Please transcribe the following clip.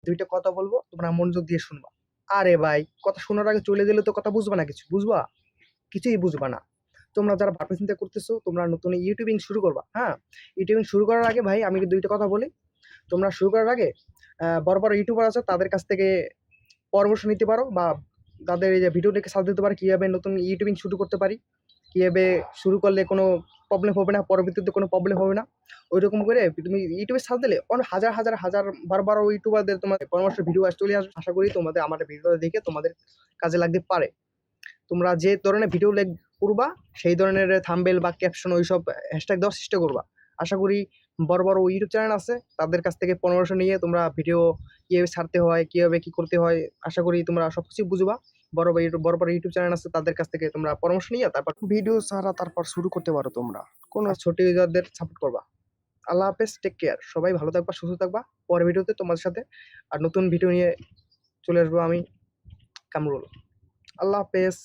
দুইটা কথা বলবো, তোমরা মনোযোগ দিয়ে শুনবা। আরে ভাই, কথা শোনার আগে চলে গেলে তো কথা বুঝবা না, কিছু বুঝবা? কিছুই বুঝবা না। তোমরা যারা ভাবনা চিন্তা করতেছো তোমরা নতুন ইউটিউবিং শুরু করবা, হ্যাঁ? ইউটিউবিং শুরু করার আগে ভাই আমি দুইটা কথা বলি। তোমরা শুরু করার আগে বড় বড় ইউটিউবার আছে তাদের কাছ থেকে পরামর্শ নিতে পারো, বা তাদের এই যে ভিডিও দেখে সার্চ দিতে পারো কীভাবে নতুন ইউটিউবিং শুরু করতে পারি, কীভাবে শুরু করলে কোনো প্রবলেম হবে না, পরবর্তীতে কোনো প্রবলেম হবে না। ওইরকম করে তুমি ইউটিউবে সার্চ দিলে অনেক হাজার হাজার হাজার বারো ইউটিউবারদের তোমার পরামর্শ ভিডিও চলে আসবে। আশা করি তোমাদের আমার ভিডিওটা দেখে তোমাদের কাজে লাগতে পারে। তোমরা যে ধরনের ভিডিও করবা সেই ধরনের থাম্বনেল বা ক্যাপশন ওইসব হ্যাশট্যাগ দেওয়ার চেষ্টা করবা। আশা করি বড় বড় ইউটিউব চ্যানেল আছে তাদের কাছ থেকে পরামর্শ নিয়ে তোমরা ভিডিও কীভাবে ছাড়তে হয়, কীভাবে কী করতে হয়, আশা করি তোমরা সব কিছুই বুঝবা। বড় বড় ইউটিউব চ্যানেল আছে তাদের কাছ থেকে তোমরা পরামর্শ নিয়ে তারপর ভিডিও ছাড়া তারপর শুরু করতে পারো তোমরা। কোনো ছোট ইউজারদের সাপোর্ট করবা। আল্লাহ হাফেজ, টেক কেয়ার। সবাই ভালো থাকবা, সুস্থ থাকবা। পরের ভিডিওতে তোমাদের সাথে আর নতুন ভিডিও নিয়ে চলে আসবো আমি, কামরুল। আল্লাহ হাফেজ।